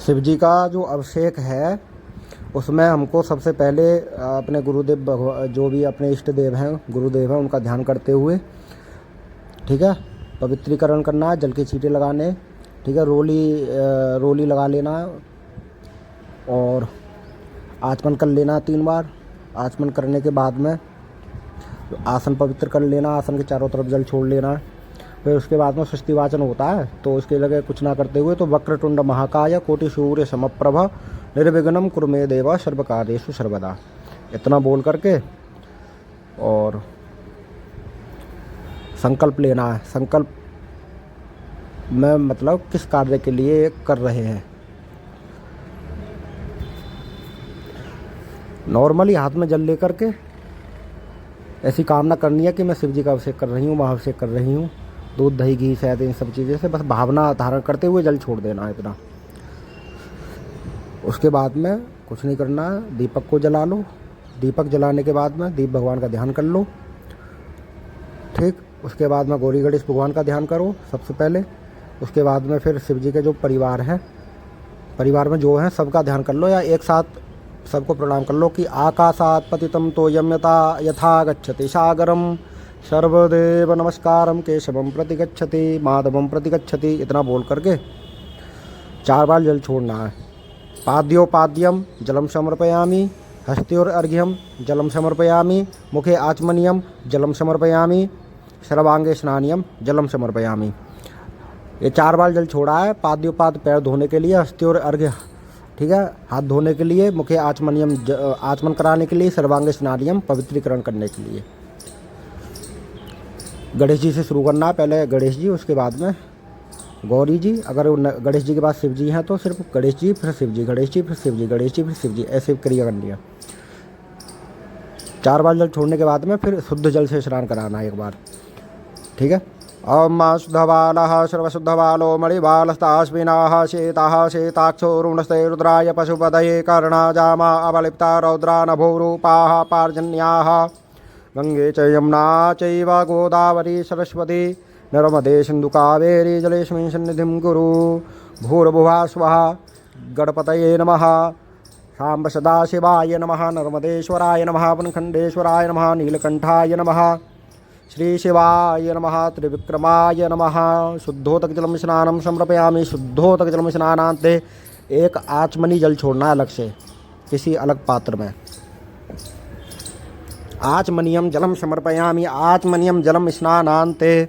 शिव जी का जो अभिषेक है उसमें हमको सबसे पहले अपने गुरुदेव जो भी अपने इष्ट देव हैं गुरुदेव हैं उनका ध्यान करते हुए, ठीक है, पवित्रीकरण करना है, जल के छींटे लगाने, ठीक है, रोली लगा लेना और आचमन कर लेना 3 बार। आचमन करने के बाद में आसन पवित्र कर लेना, आसन के चारों तरफ जल छोड़ लेना। फिर उसके बाद में सृष्टि वाचन होता है, तो उसके लगे कुछ ना करते हुए तो वक्रतुंड महाकाय कोटि सूर्य समप्रभ निर्विघ्नं कुरु मे देव सर्वकार्येषु सर्वदा, इतना बोल करके और संकल्प लेना है। संकल्प में मतलब किस कार्य के लिए कर रहे हैं। नॉर्मली हाथ में जल लेकर के ऐसी कामना करनी है कि मैं शिव जी का अभिषेक कर रही हूँ, महाअभिषेक कर रही हूँ, दूध दही घी शहद इन सब चीज़ें से, बस भावना धारण करते हुए जल छोड़ देना है इतना। उसके बाद में कुछ नहीं करना है, दीपक को जला लो। दीपक जलाने के बाद में दीप भगवान का ध्यान कर लो, ठीक। उसके बाद में गौरी गणेश भगवान का ध्यान करो सबसे पहले। उसके बाद में फिर शिव जी के जो परिवार है, परिवार में जो है सबका ध्यान कर लो, या एक साथ सबको प्रणाम कर लो कि आकाशात् पतितं तोयं यथा गच्छति सागरम सर्वदेव नमस्कारम केशवम प्रति गच्छति माधवम प्रति गच्छति, इतना बोल करके 4 बार जल छोड़ना है। पाद्योपाद्यम जलम समर्पयामि, हस्त्योर्घ्यम जलम समर्पयामि, मुखे आचमनीयम जलम समर्पयामि, सर्वांगे स्नानियम जलम समर्पयामि। ये 4 बार जल छोड़ा है। पाद्योपाद पैर धोने के लिए, हस्त्योर्घ्य, ठीक है, हाथ धोने के लिए, मुखे आचमनियम आचमन कराने के लिए, सर्वांगे स्नानियम पवित्रीकरण करने के लिए। गणेश जी से शुरू करना है, पहले गणेश जी, उसके बाद में गौरी जी। अगर गणेश जी के बाद शिव जी हैं तो सिर्फ गणेश जी फिर शिव जी, गणेश जी फिर शिव जी, गणेश जी फिर शिव जी, ऐसे क्रिया करनी है। 4 बार जल छोड़ने के बाद में फिर शुद्ध जल से स्नान कराना है एक बार, ठीक है। ओम शुद्धबालः सर्वशुद्धबालो मणिबालस्ताश्विनाः शेताः शेताक्षो रुणस्ते रुद्राय पशुपतये कर्णाजामा अवलिप्ता रौद्रा नभोरूपाः पार्जन्याः गंगे च यमुना चैव गोदावरी सरस्वती नर्मदे सिन्धु कावेरी जलेस्मिन् सन्निधिं कुरु। भूर्भुवः स्वः गणपतये नमः, शाम्ब सदाशिवाय नमः, नर्मदेश्वराय नमः, वनखण्डेश्वराय नमः, नीलकण्ठाय नमः, श्री शिवाय नमः, त्रिविक्रमाय नमः। शुद्धोदक जलम स्नानं समर्पयामि। शुद्धोदक जलम स्नानान्ते एक आचमनी जल छोड़ना है अलग से किसी अलग पात्र में। आचमनियम जलम समर्पयामि, आचमनियम जलम स्नानान्ते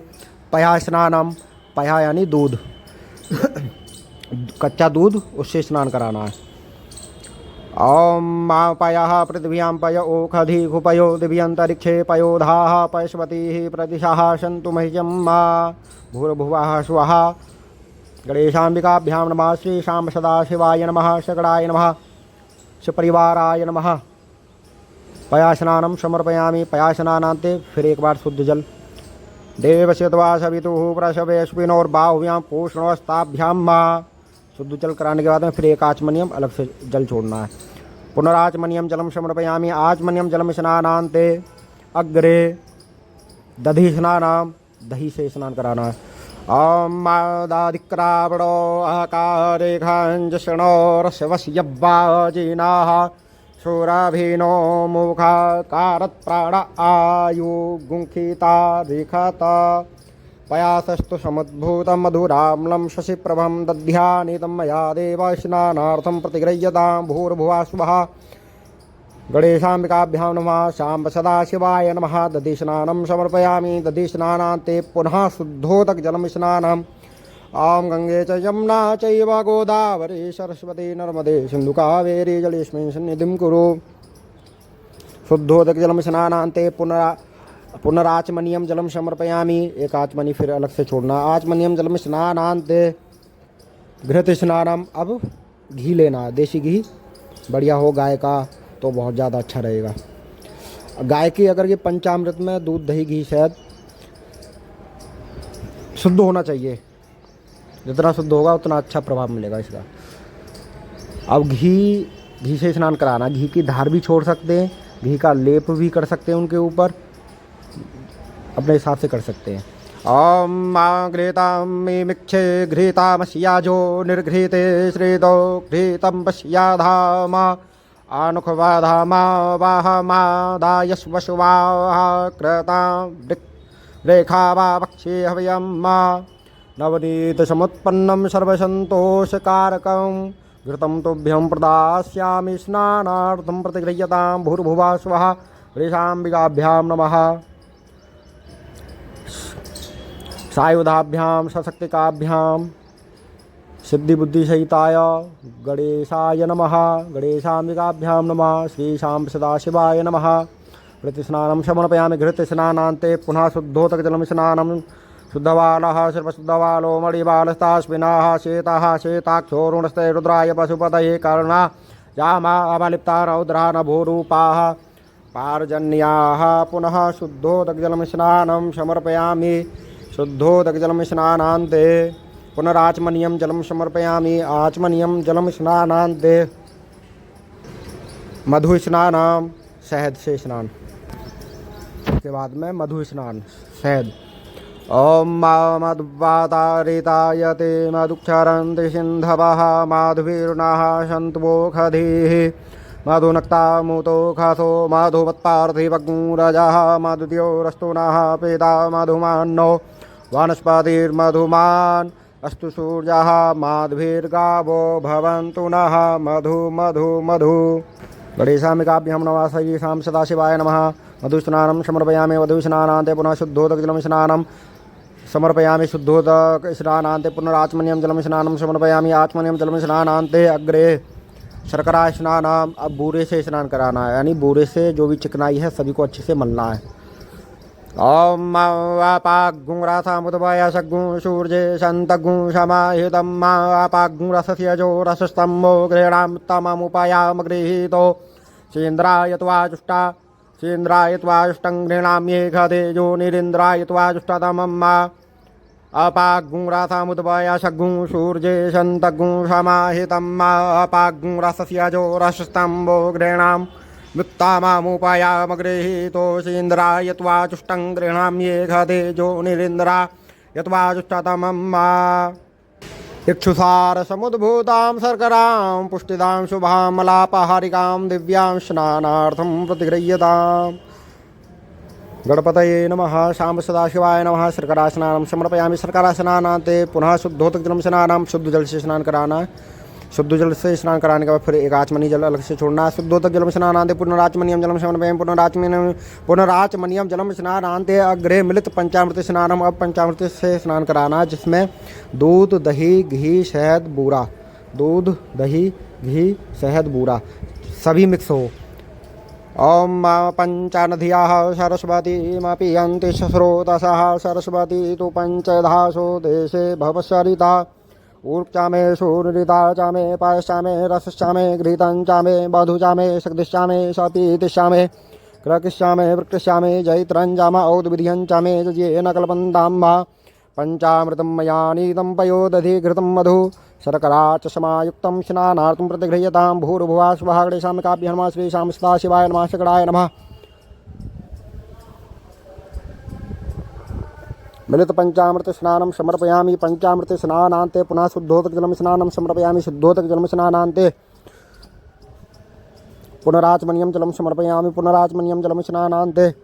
पया स्नानम, पया यानी दूध कच्चा दूध, उससे स्नान कराना है। ओम पयः पृथिव्यां पय ओखधि खुपयो दिव्यंतरिक्षे पयोधाः पयस्वती प्रतिशाः सन्तु मह्यं मा। भूर्भुवः स्वः गणेशाम्बिकाभ्यां नमः, श्रीशां सदाशिवाय नमः, शकडाय नमः, सपरिवाराय नमः। पया स्नानं समर्पयामि। पया स्नानान्ते फिर एक बार शुद्ध जल। देवस्य त्वा सवितुः प्रसवेऽश्विनोर्बाहुव्यां पूष्णोस्ताभ्यां मा। शुद्ध जल कराने के बाद में फिर एक आचमनियम अलग से जल छोड़ना है। पुनराचमनियम जलम समर्पयामि। आचमनियम जलम स्नानान्ते अग्रे दधि स्नानाम, दही से स्नान कराना है। ओम मादादिक्रावणो आकारेखांजषणो रसवस्यब्बाजीनाः शूराभीनो मुखा कारत प्राण आयु गुंखिता रेखाता पयासस्तु समुद्भूतं मधुराम्लं शशिप्रभं दध्यानितं मया देव स्नानार्थं प्रतिगृह्यतां। भूर्भुवः स्वः गणेशाम्बिकाभ्यां नमः, शाम्ब सदाशिवाय नमः। दधिस्नानं समर्पयामि। दधिस्नानान्ते पुनः शुद्धोदक जलम स्नानम्। ओम गंगे च यमुना चैव गोदावरी सरस्वती नर्मदे सिन्धु कावेरी जलेस्मिन् सन्निधिं कुरु। शुद्धोदक जलम स्नानान्ते पुनराचमनियम जलम समर्पयामि। एक आचमनी फिर अलग से छोड़ना। आचमनियम जलम स्नानान्ते घृत स्नानम। अब घी लेना है, देसी घी बढ़िया हो गाय का तो बहुत ज़्यादा अच्छा रहेगा। गाय की अगर ये पंचामृत में दूध दही घी शहद शुद्ध होना चाहिए, जितना शुद्ध होगा उतना अच्छा प्रभाव मिलेगा इसका। अब घी से स्नान कराना। घी की धार भी छोड़ सकते हैं, घी का लेप भी कर सकते हैं, उनके ऊपर अपने हिसाब से कर सकते हैं। ॐ मा घृतां मिक्षे घृतामस्याजो निर्घृते श्रीतो घृतं पश्याधामा आनुखवाधामा वाहमा दायस्वशुवाः कृतां रेखा वा पक्षे हव्यं मा नवनीतसमुत्पन्नं सर्वसन्तोषकारकं घृतं तुभ्यं प्रदास्यामि स्नानार्थं प्रतिगृह्यतां भूर्भुवः स्वः वृषाम्बिकाभ्यां नमः सायुधाभ्यां सशक्तिकाभ्यां सिद्धिबुद्धिसहिताय गणेशाय नमः गणेशाम्बिकाभ्यां नमः श्रीशां सदाशिवाय नमः प्रतिस्नानं समर्पयामि घृतस्नानान्ते पुनः शुद्धोदकजलं स्नानं शुद्धबालः सर्वशुद्धबालो मणिबालस्तास्मिनाः शेताः शेताक्षोरुणस्ते रुद्राय पशुपतये कर्णा जामा अवलिप्ता रौद्रा नभोरूपाः पार्जन्याः पुनः शुद्धोदकजलं स्नानं समर्पयामि शुद्धोदकजलं स्नानान्ते पुनराचमनीयं जलं समर्पयामि आचमनीयं जलं स्नानान्ते मधु स्नानं शहद से स्नान के बाद में मधु स्नान शहद ॐ मधुवातारितायते मधुक्षरन्ति सिन्धवः माधुवीर्णाः सन्तुवोखधीः मधुनक्तामुतो खासो मधुवत्पार्थिवगुरजः मधुद्योरस्तुनः पेता मधुमान्नो वनस्पतिर्मधुमान् अस्तु सूर्यः माध्वीर्गावो भवन्तु नः मधु मधु मधु गणेशाम्बिकाभ्यां नमः श्रीशां सदाशिवाय नमः मधुस्नानं समर्पयामि मधुस्नानान्ते पुनः शुद्धोदकजलं स्नानं समर्पयामि शुद्धोदक स्नानान्ते पुनराचमनीयं जलं स्नानं समर्पयामि आचमनीयं जलं स्नानान्ते अग्रे शर्करा स्नानम। अब बूरे से स्नान कराना है, यानी बूरे से जो भी चिकनाई है सभी को अच्छे से मलना है। ओम पागुंग्राथामुदवाय सग्गुं सूर्ये संतगुं समाहितं पागुंग्रसस्यजो रसस्तम्भो गृह्णामि गृहीतो सेन्द्राय त्वाजुष्टा सेन्द्राय त्वाजुष्टं गृह्णाम्ये खदेजो निरिन्द्राय त्वाजुष्टतमं अपागुंग्राथामुदवाय सग्गुं सूर्ये संतगुं समाहितं पागुंग्रसस्यजो रसस्तम्भो गृह्णामि मुक्तामामुपायामगृहीतो सेन्द्राय त्वाजुष्टं गृह्णाम्येघतेजो निरिन्द्रा यत्वाजुष्टतमं इक्षुसार समुद्भूतां शर्करां पुष्टिदां शुभां मलापहारिकां दिव्यां स्नानार्थं प्रतिगृह्यताम्। गणपतये नमः। शाम सदाशिवाय नमः। शर्करा स्नानं समर्पयामि। शर्करा स्नानान्ते पुनः शुद्धोदकजलं स्नानं, शुद्ध जल से स्नान कराना है। शुद्ध जल से स्नान कराने के बाद फिर एक आचमनी जल अलग से छोड़ना है। शुद्धोदक जलम स्नानान्ते पुनराचमनीयम जलम समर्पयामि। पुनराचमनीयम जलम स्नानान्ते अग्रे मिलित पंचामृत स्नानम। अब पंचामृत से स्नान कराना है, जिसमें दूध दही घी शहद बूरा, दूध दही घी शहद बूरा सभी मिक्स हो। ओम पंचानधियाः सरस्वतीमपीयन्ति स्रोतसः सरस्वती तु पंचधासो देशे भवसरिता ऊर्चामे सूर्यता चामे पायश्चामे रसश्चामे घृतं चामे मधु चामे शक्तिश्चामे सपीतिश्चामे क्रकिश्चामे वृक्षश्चामे जैत्रञ्चाम औद्विधियं चामे येन कल्पन्ताम्बा पंचामृतं मया नीतं पयोदधि घृतं मधु शर्करा च समायुक्तं स्नानार्थं प्रतिगृह्यतां। भूर्भुवः स्वः गणेशाम्बिकाभ्यां नमः। श्रीशां सदाशिवाय नमः। शर्कराय नमः। मिलित पंचामृत स्नानं समर्पयामि। पंचामृत स्नानान्ते पुनः शुद्धोदकजलं स्नानं समर्पयामि। शुद्धोदकजलं स्नानान्ते पुनराचमनीयं जलं समर्पयामि। पुनराचमनीयं जलं स्नानान्ते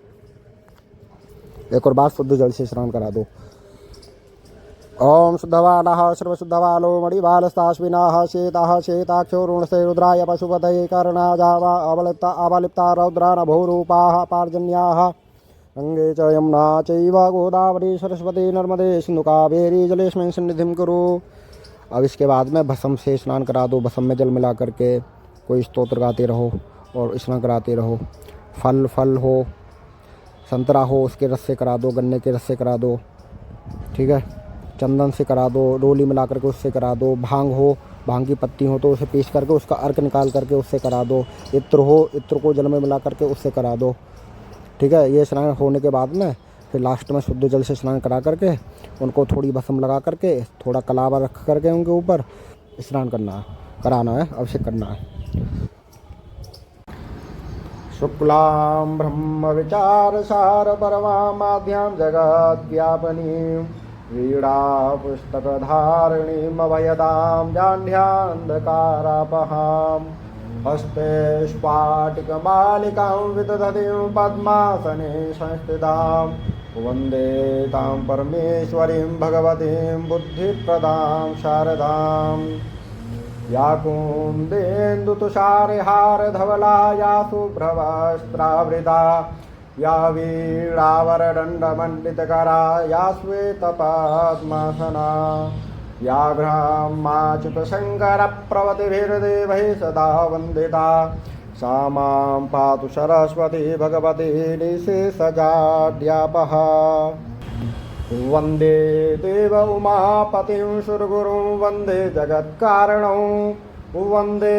एक और बार शुद्ध जल से स्नान करा दो। ओम शुद्धबालः सर्वशुद्धबालो मणिबालस्तास्मिनाः शेताः शेताक्षो ऋणस्ते रुद्राय पशुपतये कर्णाजावा अवलिप्ता रौद्रा नभोरूपाः पार्जन्याः गंगे च यमुना चैव गोदावरी सरस्वती नर्मदे सिंधु कावेरी जलेस्मिन् सन्निधिं कुरु। अब इसके बाद में भस्म से स्नान करा दो। भस्म में जल मिला करके कोई स्तोत्र गाते रहो और स्नान कराते रहो। फल हो, संतरा हो उसके रस से करा दो, गन्ने के रस से करा दो, ठीक है। चंदन से करा दो, डोली मिला करके उससे करा दो। भांग हो, भांग की पत्ती हो तो उसे पीस करके उसका अर्क निकाल करके उससे करा दो। इत्र हो, इत्र को जल में मिला करके उससे करा दो, ठीक है। ये स्नान होने के बाद में फिर लास्ट में शुद्ध जल से स्नान करा करके उनको थोड़ी भस्म लगा करके थोड़ा कलावा रख करके उनके ऊपर स्नान कराना है, अभिषेक करना है। शुक्लां ब्रह्मविचारसार परमामाद्यां जगद्व्यापिनीं वीणापुस्तकधारिणीमभयदां जाह्नव्यान्धकारापहां हस्ते स्फाटिकमालिकां विदधतीं पद्मासने संस्थितां वन्दे तां परमेश्वरीं भगवतीं बुद्धिप्रदां शारदाम् या कुन्देन्दुतुषारहारधवला या शुभ्रवस्त्रावृता या वीणावरदण्डमण्डितकरा या श्वेतपद्मासना या ब्रह्माच्युतशङ्करप्रवतिभिर्देवैः सदा वन्दिता सा मां पातु सरस्वती भगवती निशेषजाड्यापः वन्दे देव उमापतिं सुरगुरुं वन्दे जगत्कारणं वन्दे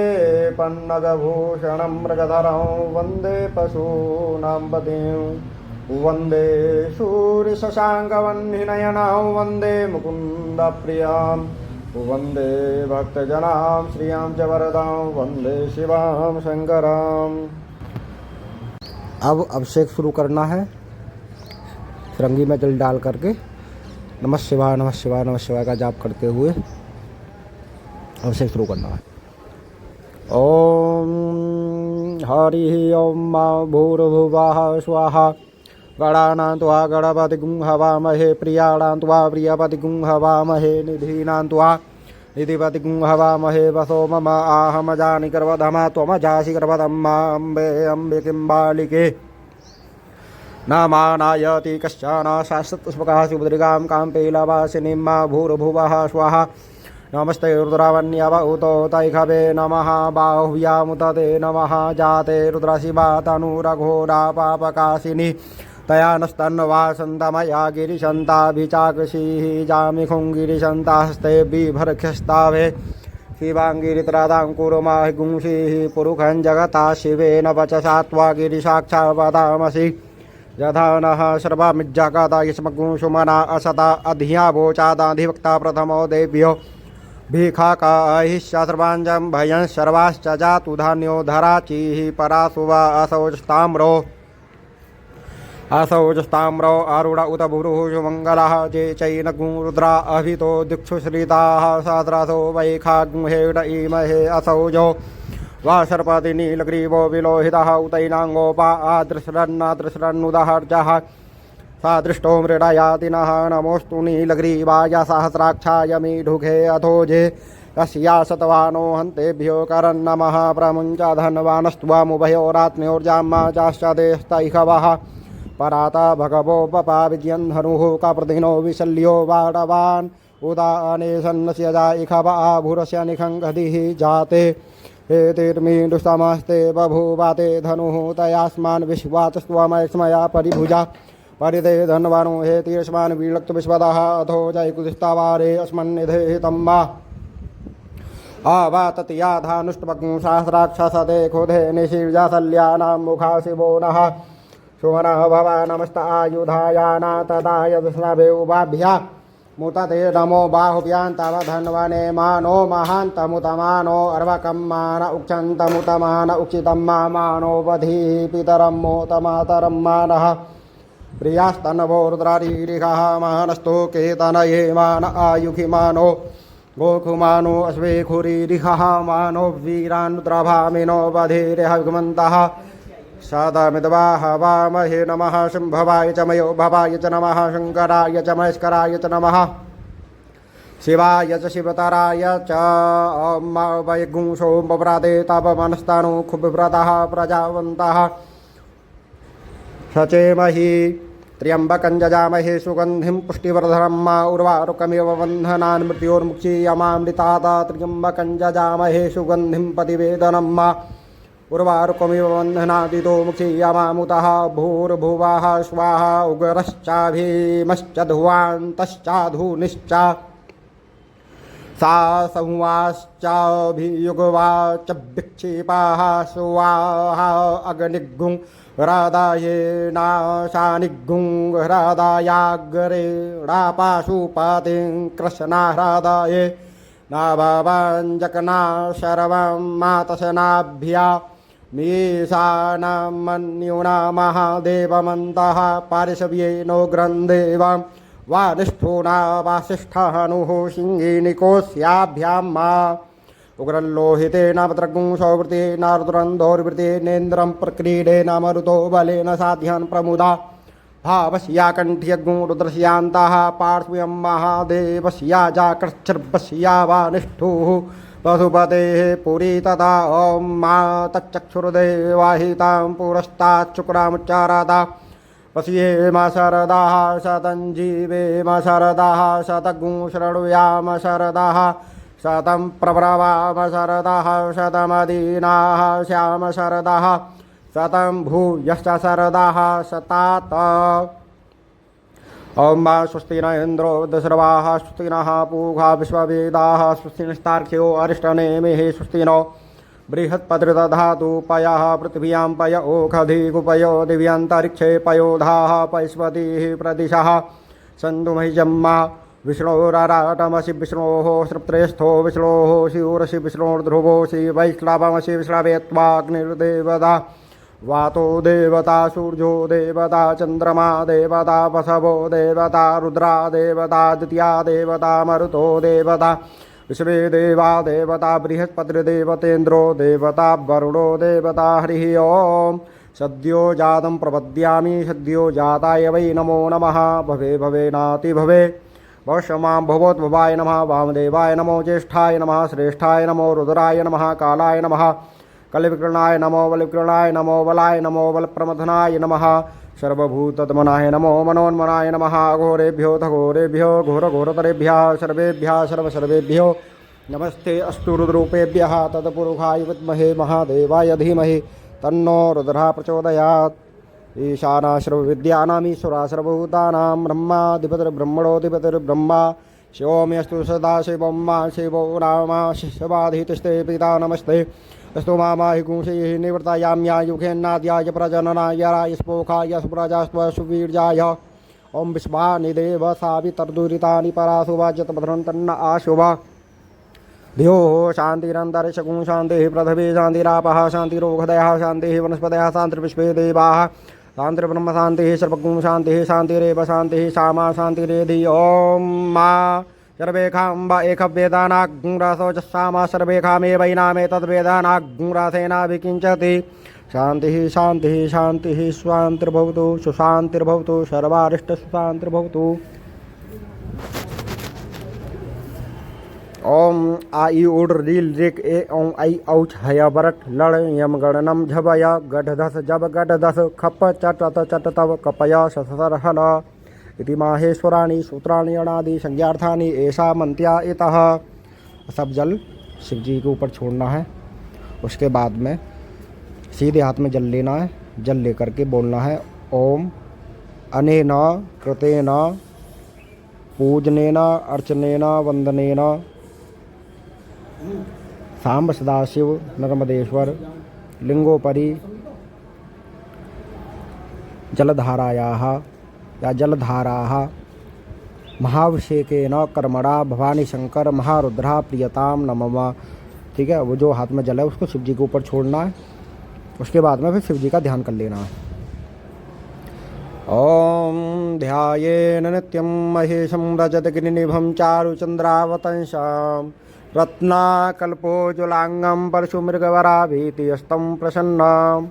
पन्नगभूषणं मृगधरं वन्दे पशूनां पतिं वन्दे सूर्यशशाङ्कवह्निनयनं वन्दे मुकुन्दप्रियां वन्दे भक्तजनां श्रियां च वरदां वन्दे शिवां शङ्कराम्। अब अभिषेक शुरू करना है फिरंगी में जल डाल करके नमः शिवाय नमः शिवाय नमः शिवाय का जाप करते हुए अभिषेक शुरू करना है। ओम हरि ओम मा भूर्भुवः स्वाहा गणानां त्वा गणपतिं हवामहे प्रियाणां त्वा प्रियपतिं हवामहे निधीनां त्वा निधिपतिं हवामहे वसो मम आहमजानि गर्वधमा त्वमजासि गर्वधम्मा अम्बे अम्बिकीं बालिके नामानायति कश्चन शाश्वतस्मकः सुभद्रिकां काम्पेलवासिनीं मा भूर्भुवः स्वाहा नमस्ते रुद्रावण्यवहुतो तैखवे नमः बाहुव्यामुतते नमः जाते रुद्रशिवा तनुरघोरा पापकाशिनी तया नस्तन्वासन्तमया गिरिशन्ताभिचाकशीः जामिखुं गिरिशन्तास्ते बिभर्ख्यस्तावे शिवाङ्गिरित्रादां कुरुमाहि गुंसीः पुरुखं जगता शिवेन वचसा त्वा गिरिसाक्षात्पदामसि यथा नः सर्वमिज्जगता यस्मगुंसुमना असता अधिया वोचादाधिवक्ता प्रथमो देव्यो भीखाकाहिष्य सर्वाञ्जं भयं सर्वाश्च जातु धान्यो धराचिः परासुवा असौजस्ताम्रो अरुण उत भुरुः सुमङ्गलः जे चैनगुं रुद्रा अभितो दिक्षुश्रिताः साद्रासो वैखागुंहेड इमहे असौजो वा सर्पति नीलग्रीवो विलोहितः उतैनाङ्गोपा आदृशरन्नादृशरन्नुदहर्जः सा दृष्टो मृडयाति नः नमोऽस्तु नीलग्रीवाय सहस्राक्षाय मीढुघे अथोजे यस्या शतवानो हन्तेभ्यो करन्नमः प्रमुञ्च धन्वानस्त्वामुभयोरात्म्योर्जाम्मा चाश्चदेस्तैहवः पराता भगवो पपा विद्यन्धनुः कप्रदिनो विशल्यो वाडवान् उदाने सन्नस्य जाइखव आभुरस्य निखङ्गधिः जाते हेतिर्मीडुसमस्ते बभूवाते धनुः तयास्मान् विश्वातस्त्वमयस्मया परिभुजा परिते धन्वानो हेतिर्स्मान् विलक्त विश्वदः अथो जयकुदिस्तावारे अस्मन्निधे तम्मा आवातति याधानुष्टपकुं सहस्राक्षसते खुधे निशीर्जसल्यानां मुखा शिवो नः सुमनः भवा नमस्त आयुधायाना तदा यदस्नभे उभाभ्या मुतते नमो बाहुव्यान्तमधन्वने मानो महान्तमुतमानो अर्वकं मान उक्षन्तमुतमान उक्षितं मानो वधीः पितरं मोतमातरं मानः प्रियास्तनवो रुद्रारीरिकः मानस्तो केतनये मान आयुखि मानो गोखुमानो अश्वेखुरीरिकः मानो वीरानुद्रभामिनो वधीरिहविमन्तः सदामिद्वाह वामहे नमः शम्भवाय च मयो भवाय च नमः शङ्कराय च महेश्वराय च नमः शिवाय च शिवतराय च वैगुंसो बव्राते तापमनस्तानो खुब्व्रतः प्रजावन्तः सचेमहि त्र्यम्बकं जजामहे सुगन्धिं पुष्टिवर्धनं मा उर्वारुकमिव बन्धनान् मृत्योर्मुक्षीयमामृतात् त्र्यम्बकं जजामहे सुगन्धिं पतिवेदनं मा उर्वारुकमिव बन्धनादितो मुक्षीयमामुतः भूर्भुवः स्वाहा उग्रश्चाभीमश्च धुवान्तश्चाधूनिश्च सा संवाश्चाभियुगवाच विक्षिपाः स्वाहा अग्निगुं हृदये नाशानिगुं हृदयाग्रेणापाशुपतिं कृष्णा हृदये नाभावाञ्जकना शर्वं मातशनाभ्या मीशानां मन्युना महादेवमन्तः पार्श्व्येनो ग्रन्देवं वानिष्ठोना वासिष्ठानुः सिंहिनिकोस्याभ्यां मा उग्रल्लोहितेन पत्रगुं सौवृतेन रुद्रन्दौर्वृतेनेन्द्रं प्रक्रीडेन मरुतो बलेन साध्यान् प्रमुदा भावस्या कण्ठ्यगुं रुद्रस्यान्तः पार्श्व्यं महादेवस्या जाकृच्छर्वस्या वानिष्ठुः पशुपतेः पुरी तथा ॐ मा तच्चक्षुर्देवाहितां पुरस्ताच्छुक्रामुच्चाराता पश्येम शरदाः शतं जीवेम शरदाः शतगुं शृणुयाम शरदाः शतं प्रब्रवाम शरदाः शतमदीनाः श्याम शरदाः शतं भूयश्च शरदाः शतात ॐ मा स्वस्ति न इन्द्रो वृद्धश्रवाः स्वस्ति नः पूषा विश्ववेदाः स्वस्ति नस्तार्क्ष्यो अरिष्टनेमिः स्वस्ति नो बृहत्पतिर्दधातु पयः पृथिव्यां पय ओषधीगुपयो दिव्यान्तरिक्षे पयोधाः पैष्पतिः प्रदिशः सन्तु मह्यम्मा विष्णोराराटमसि विष्णोः सृप्त्रेष्ठो विष्णोः शिवरसि विष्णोर्ध्रुवोऽसि वैष्णवमसि विष्णवे त्वाग्निर्देवता वातो देवता सूर्यो देवता चंद्रमा देवता वसवो देवता रुद्रा देवता द्वितीया देवता मरुतो देवता विश्वे देवा देवता बृहस्पतिर्देवतेन्द्रो देवता वरुणो देवता हरिः ओम सद्यो जातं प्रपद्यामि सद्यो जाताय वै नमो नमः भवे भवे नाति भवे भवशमां भवोद्भवाय नमः वामदेवाय नमो ज्येष्ठाय नमः श्रेष्ठाय नमो रुद्राय नमः कालाय नमः कलिविक्रणाय नमो बलिविक्रणाय नमो बलाय नमो बलप्रमथनाय नमः सर्वभूतत्मनाय नमो मनोन्मनाय नमः घोरेभ्यो घोरेभ्यो घोरघोरतरेभ्यः सर्वेभ्यः सर्वसर्वेभ्यो नमस्ते अस्तु रुद्रूपेभ्यः तत्पुरुषाय विद्महे महादेवाय धीमहि तन्नो रुद्रः प्रचोदयात् ईशाना सर्वविद्यानामीश्वरा सर्वभूतानां ब्रह्माधिपतिर्ब्रह्मणोऽधिपतिर्ब्रह्मा शिवोऽस्तु सदा शिवं मा शिवो नाम शिवाधितिष्ठे पिता नमस्ते अस्तु मामाहि गुंशैः निवृत्तायाम्यायुखेन्नाद्याय प्रजननाय रायस्पोखाय सुप्रजास्त्व सुवीर्याय ॐ विश्वानि देव सावितर्दुरितानि पराशुवाज्यतभद्रं तन्न आशुभा धियो शान्तिरन्तरिक्षगुं शान्तिः पृथिवी शान्तिरापः शान्तिरोगदयः शान्तिः वनस्पतयः शान्तिर्विश्वे देवाः शान्तिर्ब्रह्म शान्तिः सर्वगुं शान्तिः शान्तिरेव शान्तिः सामा शान्तिरेधि ॐ मा सर्वेखां वा एकवेदानाग्निरासो जस्सामा सर्वेखामेवैनामे तद्वेदानाग्निरासेनाभिकिञ्चति शान्तिः शान्तिः शान्तिः स्वान्तिर्भवतु सुशान्तिर्भवतु सर्वारिष्टसुशान्तिर्भवतु ओम आई उड रील रिक ए ओं आई औच हया बरट लड़ यम गणनम झबय गढ़धस जब गढ़धस खप चटत चटतव कपय ससर हल इति माहेश्वराणि सूत्राणि अणादि संज्ञार्थानि ऐसा मंत्या इतः। सब जल शिव जी के ऊपर छोड़ना है। उसके बाद में सीधे हाथ में जल लेना है। जल लेकर के बोलना है ओम अनेन कृतेन पूजनेन अर्चनेन वंदनेन सांब सदाशिव नर्मदेश्वर लिंगोपरि जलधारायाः या जलधाराः महाभिषेकेन कर्मणा भवानी शंकर महारुद्रा प्रियताम नमः। ठीक है, वो जो हाथ में जल है उसको शिव जी के ऊपर छोड़ना है। उसके बाद में फिर शिव जी का ध्यान कर लेना है। ओम ध्यायेन नित्यं महेशं रजतगिरिनिभं चारुचन्द्रावतंसां रत्नाकल्पोज्ज्वलांगं परशुमृगवराभीतिहस्तं प्रसन्नं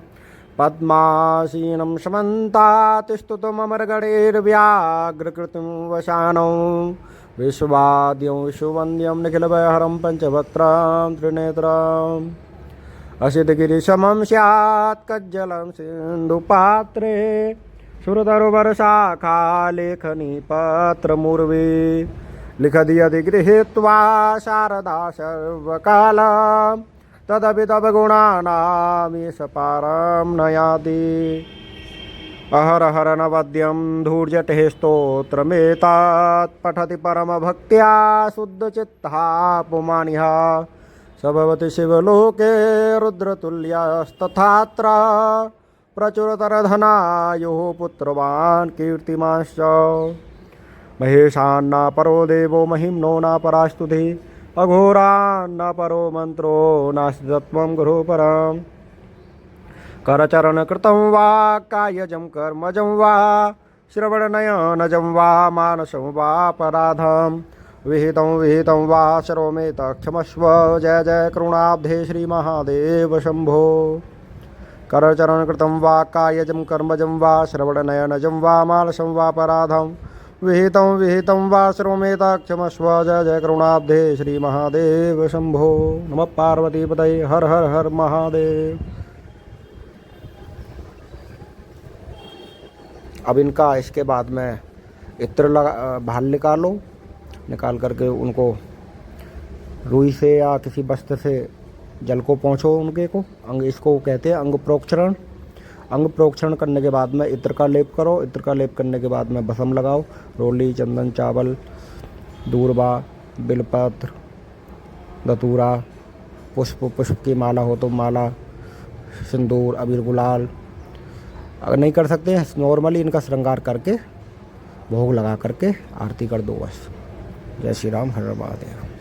पद्मासीनं समन्तातिस्तुतममरगणैर्व्याघ्रकृतिं वशानं विश्वाद्यं विश्ववन्द्यं निखिलभयहरं पञ्चवक्त्रं त्रिनेत्रम् असितगिरिशमं स्यात् कज्जलं सिन्धुपात्रे सुरतरुवरशाखा लेखनी पत्रमुर्वी लिखदीयति गृहीत्वा शारदा सर्वकालं तदपि तव गुणानामीश पारं नयाति। अहरहर नवद्यं धूर्जटेः स्तोत्रमेतात् पठति परमभक्त्या शुद्धचित्तः पुमानिः स भवति शिवलोके रुद्रतुल्यस्तथात्र प्रचुरतरधनायुः पुत्रवान् कीर्तिमांश्च महेशान्न परो देवो महिम्नो न परास्तुतिः अघोरान्न परो मन्त्रो नास्ति तत्त्वं गुरुपरम्। करचरण कृतं वा कायजं कर्मजं वा श्रवणनयनजं वा मानसं वा पराधं विहितं वा सर्वमेत क्षमस्व। जय जय करुणाब्धे श्री महादेव शंभो। करचरण कृतं वा कायजं कर्मजं वा श्रवणनयनजं वा मानसं वा पराधं विहितं वा सर्वमेत क्षमस्व। जय जय करुणाब्धे श्री महादेव शंभो। नमः पार्वतीपतये। हर हर हर महादेव। अब इनका इसके बाद में इत्र लगा बाहर निकाल करके उनको रुई से या किसी वस्त्र से जल को पोंछो उनके को। इसको कहते हैं अंग प्रोक्षण। अंग प्रोक्षण करने के बाद में इत्र का लेप करो। इत्र का लेप करने के बाद में भस्म लगाओ। रोली, चंदन, चावल, दूर्बा, बिलपत्र, धतूरा, पुष्प की माला हो तो माला, सिंदूर, अबीर, गुलाल। अगर नहीं कर सकते हैं नॉर्मली इनका श्रृंगार करके भोग लगा करके आरती कर दो बस। जय श्री राम, हर हर महादेव।